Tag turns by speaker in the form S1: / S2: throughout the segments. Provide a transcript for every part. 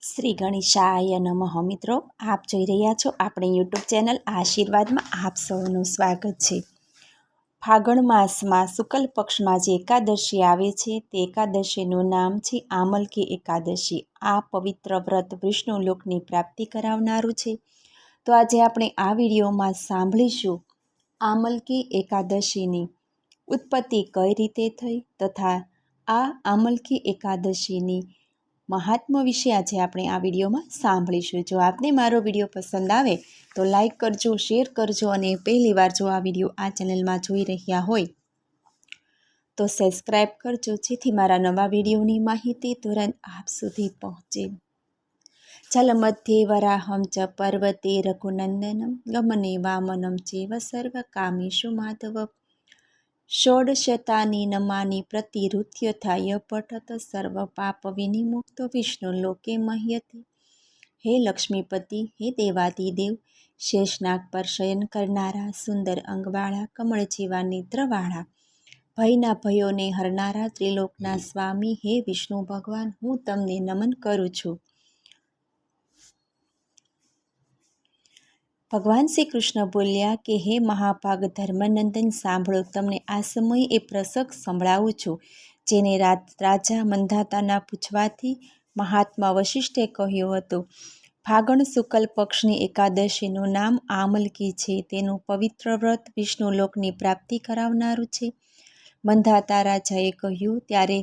S1: શ્રી ગણેશાય નમઃ. મિત્રો, આપ જોઈ રહ્યા છો આપણી યુટ્યુબ ચેનલ આશીર્વાદમાં આપ સૌનું સ્વાગત છે. ફાગણ માસમાં શુક્લ પક્ષમાં જે એકાદશી આવે છે તે એકાદશીનું નામ છે આમલકી એકાદશી. આ પવિત્ર વ્રત વિષ્ણુ લોકની પ્રાપ્તિ કરાવનારું છે. તો આજે આપણે આ વિડીયોમાં સાંભળીશું આમલકી એકાદશીની ઉત્પત્તિ કઈ રીતે થઈ તથા આ આમલકી એકાદશીની મહાત્મ્ય વિશે આજે આપણે આ વિડીયોમાં સાંભળીશું. જો આપને મારો વિડીયો પસંદ આવે તો લાઈક કરજો, શેર કરજો અને પહેલીવાર જો આ વિડીયો આ ચેનલમાં જોઈ રહ્યા હોય તો સબસ્ક્રાઈબ કરજો, જેથી મારા નવા વિડીયોની માહિતી તુરંત આપ સુધી પહોંચે. ચલ મધ્યે વરાહમ ચ પર્વતે રઘુનંદનમ ગમને વામનમ ચેવ સર્વ કામેશુ માધવ ષોડશતાની નમાની પ્રતિરુત્યથાય પઠત સર્વ પાપ વિનિમુક્તો વિષ્ણુ લોકે મહ્યતે. હે લક્ષ્મીપતિ, હે દેવાદિદેવ, શેષનાગ પર શયન કરનારા, સુંદર અંગવાળા, કમળ જેવા નેત્રવાળા, ભયના ભયોને હરનારા, ત્રિલોકના સ્વામી હે વિષ્ણુ ભગવાન, હું તમને નમન કરું છું. ભગવાન શ્રી કૃષ્ણ બોલ્યા કે હે મહાભાગ ધર્મનંદન, સાંભળો, તમને આ સમયે એ પ્રસંગ સંભળાવું છું જેને રાજા મંધાતાના પૂછવાથી મહાત્મા વશિષ્ઠે કહ્યું હતું. ફાગણ શુક્લ પક્ષની એકાદશીનું નામ આમલકી છે. તેનું પવિત્ર વ્રત વિષ્ણુ લોકની પ્રાપ્તિ કરાવનારું છે. મંધાતા રાજાએ કહ્યું, ત્યારે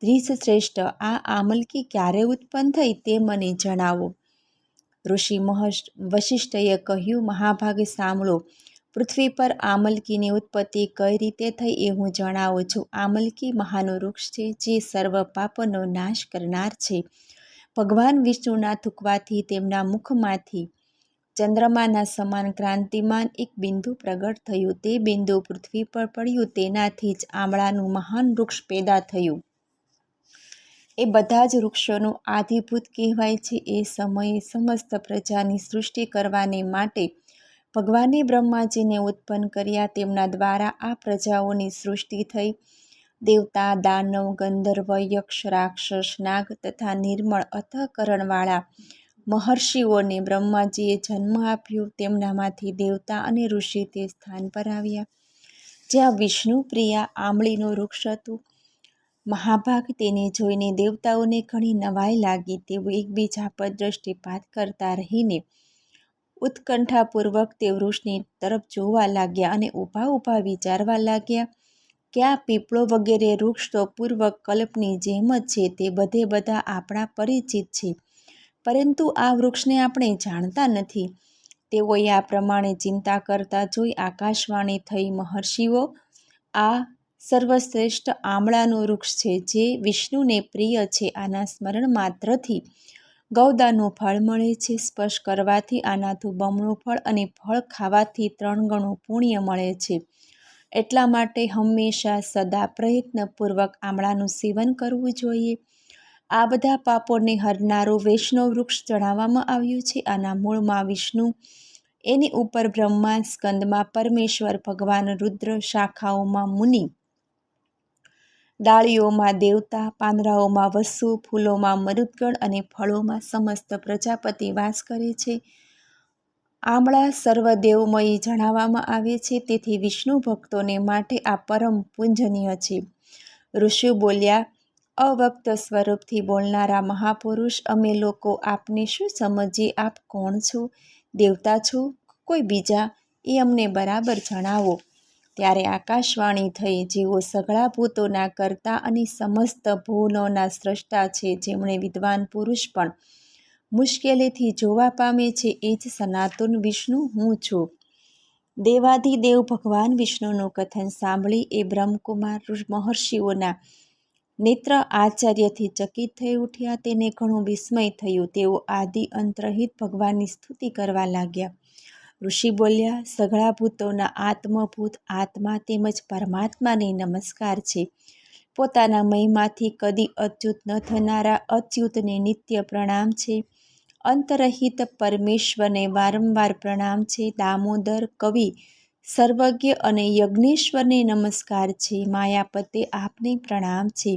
S1: દ્વિજશ્રેષ્ઠ, આ આમલકી ક્યારે ઉત્પન્ન થઈ તે મને જણાવો. ઋષિ વશિષ્ઠએ કહ્યું, મહાભાગે સાંભળો, પૃથ્વી પર આમલકીની ઉત્પત્તિ કઈ રીતે થઈ એ હું જણાવું છું. આમલકી મહાન વૃક્ષ છે જે સર્વ પાપનો નાશ કરનાર છે. ભગવાન વિષ્ણુના થૂંકવાથી તેમના મુખમાંથી ચંદ્રમાના સમાન ક્રાંતિમાન એક બિંદુ પ્રગટ થયું. તે બિંદુ પૃથ્વી પર પડ્યું, તેનાથી જ આમળાનું મહાન વૃક્ષ પેદા થયું. એ બધા જ વૃક્ષોનું આદિભૂત કહેવાય છે. એ સમયે સમસ્ત પ્રજાની સૃષ્ટિ કરવાને માટે ભગવાને બ્રહ્માજીને ઉત્પન્ન કર્યા. તેમના દ્વારા આ પ્રજાઓની સૃષ્ટિ થઈ. દેવતા, દાનવ, ગંધર્વ, યક્ષ, રાક્ષસ, નાગ તથા નિર્મળ અંતઃકરણવાળા મહર્ષિઓને બ્રહ્માજીએ જન્મ આપ્યો. તેમનામાંથી દેવતા અને ઋષિ તે સ્થાન પર આવ્યા જ્યાં વિષ્ણુ પ્રિયા આમળીનું વૃક્ષ હતું. મહાભાગ, તેને જોઈને દેવતાઓને ઘણી નવાઈ લાગી. તેઓ એકબીજા પર દ્રષ્ટિપાત કરતા રહીને ઉત્કંઠાપૂર્વક તે વૃક્ષની તરફ જોવા લાગ્યા અને ઊભા ઊભા વિચારવા લાગ્યા કે આ પીપળો વગેરે વૃક્ષ તો પૂર્વ કલ્પની જેમ જ છે. તે બધે બધા આપણા પરિચિત છે, પરંતુ આ વૃક્ષને આપણે જાણતા નથી. તેઓએ આ પ્રમાણે ચિંતા કરતા જોઈ આકાશવાણી થઈ, મહર્ષિઓ, આ સર્વશ્રેષ્ઠ આમળાનું વૃક્ષ છે જે વિષ્ણુને પ્રિય છે. આના સ્મરણ માત્રથી ગૌદાનું ફળ મળે છે. સ્પર્શ કરવાથી આનાથી બમણું ફળ અને ફળ ખાવાથી 3 ગણું પુણ્ય મળે છે. એટલા માટે હંમેશા સદા પ્રયત્નપૂર્વક આમળાનું સેવન કરવું જોઈએ. આ બધા પાપોને હરનારું વૈષ્ણવ વૃક્ષ જણાવવામાં આવ્યું છે. આના મૂળમાં વિષ્ણુ, એની ઉપર બ્રહ્મા, સ્કંદમાં પરમેશ્વર ભગવાન રુદ્ર, શાખાઓમાં મુનિ, ડાળીઓમાં દેવતા, પાંદડાઓમાં વસુ, ફૂલોમાં મરુદ્ગણ અને ફળોમાં સમસ્ત પ્રજાપતિ વાસ કરે છે. આમળા સર્વદેવમયી જણાવવામાં આવે છે. તેથી વિષ્ણુ ભક્તોને માટે આ પરમ પૂજનીય છે. ઋષિ બોલ્યા, અવ્યક્ત સ્વરૂપથી બોલનારા મહાપુરુષ, અમે લોકો આપને શું સમજીએ? આપ કોણ છો? દેવતા છો? કોઈ બીજા? એ અમને બરાબર જણાવો. ત્યારે આકાશવાણી થઈ, જેઓ સઘળા ભૂતોના કર્તા અને સમસ્ત ભુવનોના સ્રષ્ટા છે, જેમણે વિદ્વાન પુરુષ પણ મુશ્કેલીથી જોવા પામે છે, એ જ સનાતન વિષ્ણુ હું છું. દેવાધિદેવ ભગવાન વિષ્ણુનું કથન સાંભળી એ બ્રહ્મકુમાર મહર્ષિઓના નેત્ર આશ્ચર્યથી ચકિત થઈ ઉઠ્યા. તેને ઘણું વિસ્મય થયું. તેઓ આદિ અંતરહિત ભગવાનની સ્તુતિ કરવા લાગ્યા. ઋષિ બોલ્યા, સઘળા ભૂતોના આત્મભૂત આત્મા તેમજ પરમાત્માને નમસ્કાર છે. પોતાના મહિમાથી કદી અચ્યુત ન થનારા અચ્યુતને નિત્ય પ્રણામ છે. અંતરહિત પરમેશ્વરને વારંવાર પ્રણામ છે. દામોદર, કવિ, સર્વજ્ઞ અને યજ્ઞેશ્વરને નમસ્કાર છે. માયાપતે આપને પ્રણામ છે.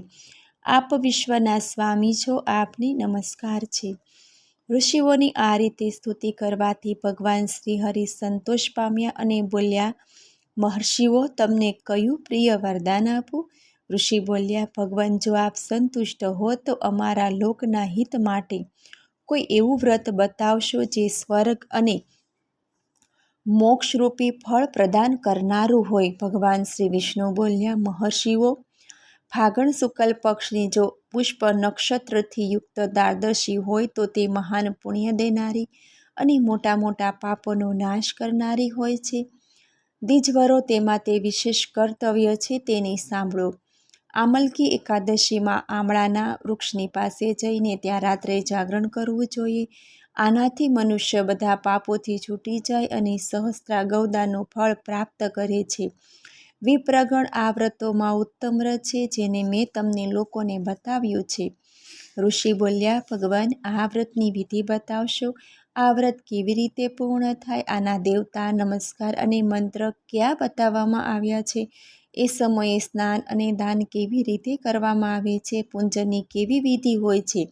S1: આપ વિશ્વના સ્વામી છો, આપને નમસ્કાર છે. ઋષિઓની આ રીતે સ્તુતિ કરવાથી ભગવાન શ્રી હરિ સંતોષ પામ્યા અને બોલ્યા, મહર્ષિઓ, તમને કયું પ્રિય વરદાન આપું? ઋષિ બોલ્યા, ભગવાન, જો આપ સંતુષ્ટ હો તો અમારા લોકના હિત માટે કોઈ એવું વ્રત બતાવશો જે સ્વર્ગ અને મોક્ષરૂપી ફળ પ્રદાન કરનારું હોય. ભગવાન શ્રી વિષ્ણુ બોલ્યા, મહર્ષિઓ, ફાગણ શુક્લ પક્ષની જો પુષ્પ નક્ષત્રથી યુક્ત દ્વાદશી હોય તો તે મહાન પુણ્ય દેનારી અને મોટા મોટા પાપોનો નાશ કરનારી હોય છે. દ્વિજવરો, તેમાં તે વિશેષ કર્તવ્ય છે તેની સાંભળો. આમલકી એકાદશીમાં આમળાના વૃક્ષની પાસે જઈને ત્યાં રાત્રે જાગરણ કરવું જોઈએ. આનાથી મનુષ્ય બધા પાપોથી છૂટી જાય અને સહસ્ત્રા ગૌદાનું ફળ પ્રાપ્ત કરે છે. વિપ્રગણ, આ વ્રતોમાં ઉત્તમ વ્રત છે જેને મેં તમને લોકોને બતાવ્યું છે. ઋષિ બોલ્યા, ભગવાન, આ વ્રતની વિધિ બતાવશો? આ વ્રત કેવી રીતે પૂર્ણ થાય? આના દેવતા, નમસ્કાર અને મંત્ર ક્યાં બતાવવામાં આવ્યા છે? એ સમયે સ્નાન અને દાન કેવી રીતે કરવામાં આવે છે? પૂજનની કેવી વિધિ હોય છે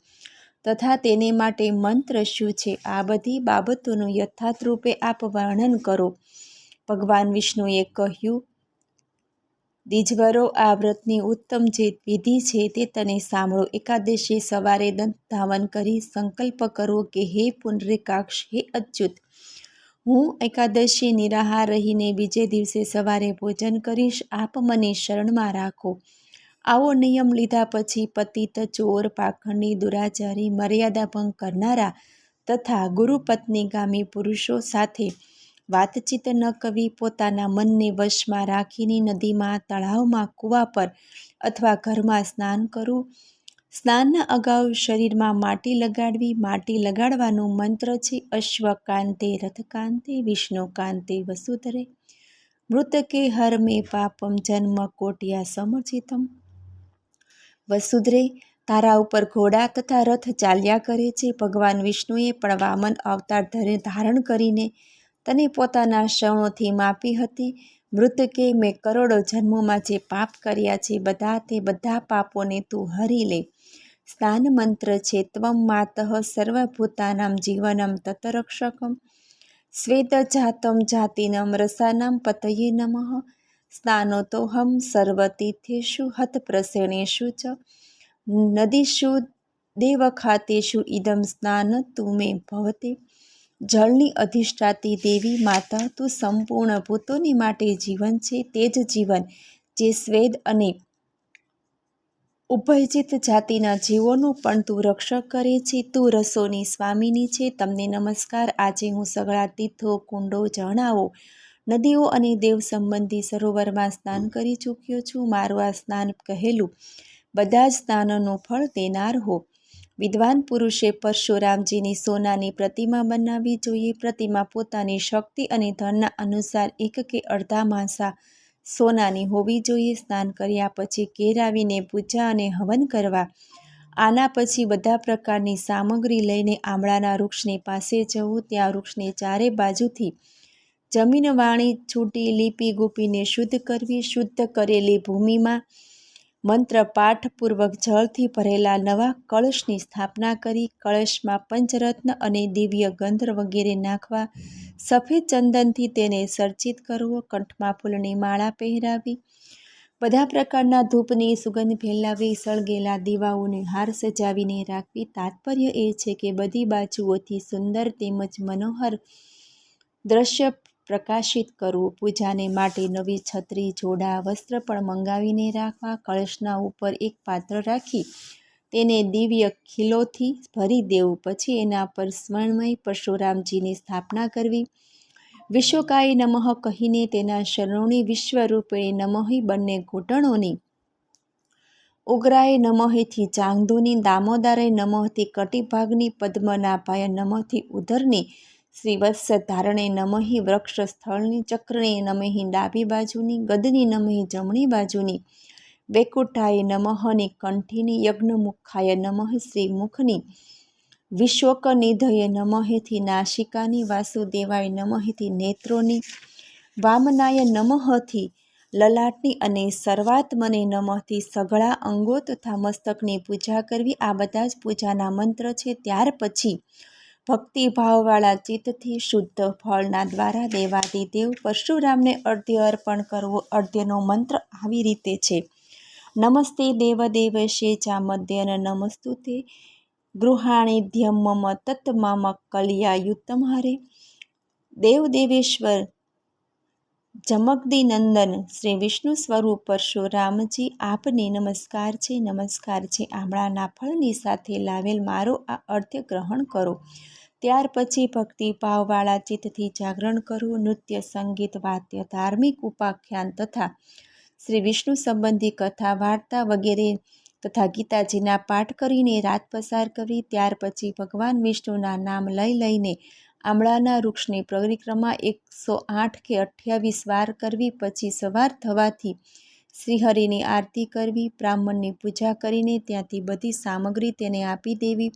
S1: તથા તેને માટે મંત્ર શું છે? આ બધી બાબતોનું યથાર્થ રૂપે આપ વર્ણન કરો. ભગવાન વિષ્ણુએ કહ્યું, દ્વિજવરો, આ વ્રતની ઉત્તમ જે વિધિ છે તે તને સાંભળો. એકાદશી સવારે દંતધાવન કરી સંકલ્પ કરવો કે હે પુંડરીકાક્ષ, હે અચ્યુત, હું એકાદશી નિરાહાર રહીને બીજે દિવસે સવારે ભોજન કરીશ. આપ મને શરણમાં રાખો. આવો નિયમ લીધા પછી પતિત, ચોર, પાખંડી, દુરાચારી, મર્યાદા ભંગ કરનારા તથા ગુરુપત્નીગામી પુરુષો સાથે વાતચીત ન કરવી, પોતાના મનને વશમાં રાખીને નદીમાં, તળાવમાં, કૂવા પર અથવા ઘરમાં સ્નાન કરવું. સ્નાનના અગાઉ શરીરમાં માટી લગાડવી. માટી લગાડવાનું મંત્ર છે, અશ્વકાંતે રથકાંતે વિષ્ણુકાંતે વસુધરે મૃતકે હર મે પાપમ જન્મ કોટ્યા સમર્જિતમ. વસુધરે, તારા ઉપર ઘોડા તથા રથ ચાલ્યા કરે છે. ભગવાન વિષ્ણુએ પણ વામન અવતાર ધારણ કરીને તને પોતાના શ્રવણોથી માપી હતી. મૃતકે, મેં કરોડો જન્મોમાં જે પાપ કર્યા છે તે બધા પાપોને તું હરી લે. સ્નાન મંત્ર છે, ત્વમ માતઃ સર્વભૂતાનાં જીવનમ તતરક્ષકમ સ્વેદ જાતમ જાતિનમ રસાનામ પતયે નમઃ. સ્નાનોતોહમ સર્વતીર્થેષુ હતપ્રસેણેષુ ચ નદીષુ દેવખાતેષુ ઇદમ સ્નાન તું મે ભવતે. જળની અધિષ્ઠાતી દેવી માતા, તું સંપૂર્ણ ભૂતોની માટે જીવન છે. તે જ જીવન જે સ્વેદ અને ઉભયજિત જાતિના જીવોનું પણ તું રક્ષણ કરે છે. તું રસોની સ્વામીની છે. તમને નમસ્કાર. આજે હું સઘળા તીર્થો, કુંડો, ઝરણાઓ, નદીઓ અને દેવ સંબંધી સરોવરમાં સ્નાન કરી ચૂક્યો છું. મારું આ સ્નાન કહેલું બધા જ સ્નાનનું ફળ દેનાર હો. વિદ્વાન પુરુષે પરશુરામજીની સોનાની પ્રતિમા બનાવવી જોઈએ. પ્રતિમા પોતાની શક્તિ અને ધનના અનુસાર એક કે અડધા માસા સોનાની હોવી જોઈએ. સ્નાન કર્યા પછી કેરાવીને પૂજા અને હવન કરવા. આના પછી બધા પ્રકારની સામગ્રી લઈને આમળાના વૃક્ષની પાસે જવું. ત્યાં વૃક્ષની ચારે બાજુથી જમીન વાણી છૂટી લીપી ગુપીને શુદ્ધ કરવી. શુદ્ધ કરેલી ભૂમિમાં મંત્ર પાઠપૂર્વક જળથી ભરેલા નવા કળશની સ્થાપના કરી. કળશમાં પંચરત્ન અને દિવ્ય ગંધ વગેરે નાખવા. સફેદ ચંદનથી તેને સર્જિત કરવો. કંઠમાં ફૂલની માળા પહેરાવી. બધા પ્રકારના ધૂપની સુગંધ ફેલાવી. સળગેલા દીવાઓને હાર સજાવીને રાખવી. તાત્પર્ય એ છે કે બધી બાજુઓથી સુંદર તેમજ મનોહર દ્રશ્ય પ્રકાશિત કરવું. પૂજાને માટે નવી છત્રી, જોડા, વસ્ત્ર પણ મંગાવીને રાખવા. કળશના ઉપર એક પાત્ર રાખી તેને દિવ્ય ખીલોથી ભરી દેવું. પછી એના પર સ્વર્ણમય પરશુરામજીની સ્થાપના કરવી. વિશ્વકાય નમઃ કહીને તેના શરણોની વિશ્વરૂપિણી નમઃ બંને ઘૂંટણોની, ઉગ્રાય નમઃથી ચાંગધુની, દામોદરાય નમઃથી કટિભાગની, પદ્મનાભાય નમઃથી ઉદરની, શ્રીવત્સ ધારણે નમઃ વૃક્ષ સ્થળની, ચક્રને નમઃ ડાબી બાજુની, ગદની નમઃ જમણી બાજુની, વૈકુંઠાય નમઃની કંઠીની, યજ્ઞમુખાય નમઃ શ્રી મુખની, વિશ્વકનિધયે નમઃથી નાસિકાની, વાસુદેવાય નમઃથી નેત્રોની, વામનાય નમઃથી લલાટની અને સર્વાત મને નમઃથી સઘળા અંગો તથા મસ્તકની પૂજા કરવી, આ બધા જ પૂજાના મંત્ર છે. ત્યાર પછી ભક્તિભાવવાળા ચિત્તથી શુદ્ધ ફળના દ્વારા દેવાદિદેવ પરશુરામને અર્ધ્ય અર્પણ કરવો. અર્ધ્યનો મંત્ર આવી રીતે છે: નમસ્તે દેવદેવસ્ય ચામદ્યન નમસ્તુતે ગૃહાણિધ્યમ મમ તત્મમ કલ્યાયુતમ હરે. દેવદેવેશ્વર જમગ્દિનંદન શ્રી વિષ્ણુ સ્વરૂપ પરશુરામજી, આપને નમસ્કાર છે, નમસ્કાર છે. આંબળાના ફળની સાથે લાવેલ મારો આ અર્ધ્ય ગ્રહણ કરો. ત્યાર પછી ભક્તિભાવવાળા ચિત્તથી જાગરણ કરવું. નૃત્ય, સંગીત, વાદ્ય, ધાર્મિક ઉપાખ્યાન તથા શ્રી વિષ્ણુ સંબંધી કથા, વાર્તા વગેરે તથા ગીતાજીના પાઠ કરીને રાત પસાર કરવી. ત્યાર પછી ભગવાન વિષ્ણુના નામ લઈને આંબળાના વૃક્ષની પરિક્રમા 108 કે 28 વાર કરવી. પછી સવાર થવાથી શ્રીહરિની આરતી કરવી. બ્રાહ્મણની પૂજા કરીને ત્યાંથી બધી સામગ્રી તેને આપી દેવી.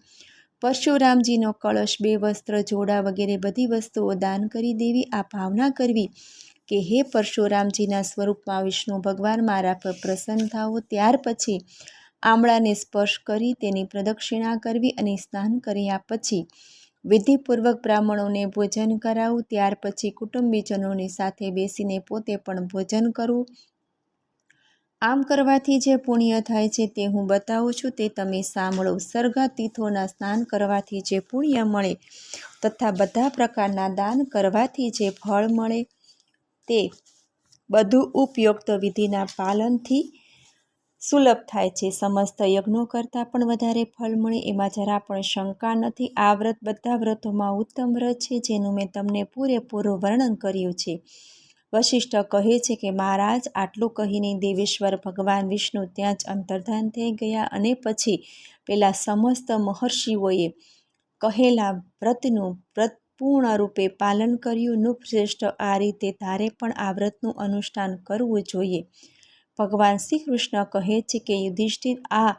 S1: પરશુરામજીનો કળશ, 2 વસ્ત્ર, જોડા વગેરે બધી વસ્તુઓ દાન કરી દેવી. આ ભાવના કરવી કે હે પરશુરામજીના સ્વરૂપમાં વિષ્ણુ ભગવાન, મારા પર પ્રસન્ન થાઓ. ત્યાર પછી આંબળાને સ્પર્શ કરી તેની પ્રદક્ષિણા કરવી અને સ્નાન કર્યા પછી વિધિપૂર્વક બ્રાહ્મણોને ભોજન કરાવવું. ત્યાર પછી કુટુંબીજનોની સાથે બેસીને પોતે પણ ભોજન કરવું. આમ કરવાથી જે પુણ્ય થાય છે તે હું બતાવું છું, તે તમે સાંભળો. સર્ગતીર્થોના સ્નાન કરવાથી જે પુણ્ય મળે તથા બધા પ્રકારના દાન કરવાથી જે ફળ મળે તે બધું ઉપયુક્ત વિધિના પાલનથી સુલભ થાય છે. સમસ્ત યજ્ઞો કરતાં પણ વધારે ફળ મળે એમાં જરા પણ શંકા નથી. આ વ્રત બધા વ્રતોમાં ઉત્તમ વ્રત છે, જેનું મેં તમને પૂરેપૂરું વર્ણન કર્યું છે. વશિષ્ઠ કહે છે કે મહારાજ, આટલું કહીને દેવેશ્વર ભગવાન વિષ્ણુ ત્યાં જ અંતર્ધાન થઈ ગયા અને પછી પેલા સમસ્ત મહર્ષિઓએ કહેલા વ્રતનું પૂર્ણ રૂપે પાલન કર્યું. નૃપશ્રેષ્ઠ આ રીતે તારે પણ આ વ્રતનું અનુષ્ઠાન કરવું જોઈએ. ભગવાન શ્રી કૃષ્ણ કહે છે કે યુધિષ્ઠિર, આ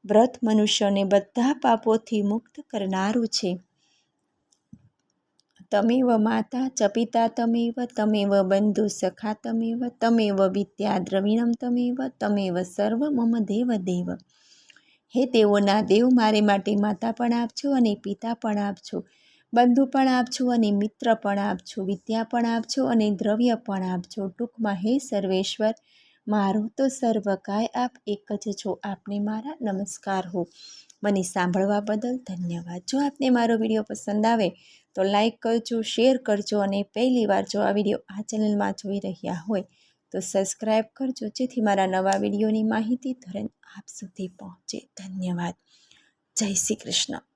S1: વ્રત મનુષ્યને બધા પાપોથી મુક્ત કરનારું છે. તમેવ માતા ચ પિતા તમેવ બંધુ સખા તમેવ વિદ્યા દ્રવિણમ તમેવ સર્વ મમ દેવ દેવ. હે દેવોના દેવ, મારે માટે માતા પણ આપજો અને પિતા પણ આપજો, બંધુ પણ આપજો અને મિત્ર પણ આપજો, વિદ્યા પણ આપજો અને દ્રવ્ય પણ આપજો. ટૂંકમાં હે સર્વેશ્વર, મારો તો સર્વ કાય આપ એક જ છો. આપને મારા નમસ્કાર હો. મને સાંભળવા બદલ ધન્યવાદ. જો આપને મારો વિડીયો પસંદ આવે તો લાઈક કરજો, શેર કરજો અને પહેલીવાર જો આ વિડીયો આ ચેનલમાં જોઈ રહ્યા હોય તો સબસ્ક્રાઈબ કરજો, જેથી મારા નવા વિડીયોની માહિતી તુરંત આપ સુધી પહોંચે. ધન્યવાદ. જય શ્રી કૃષ્ણ.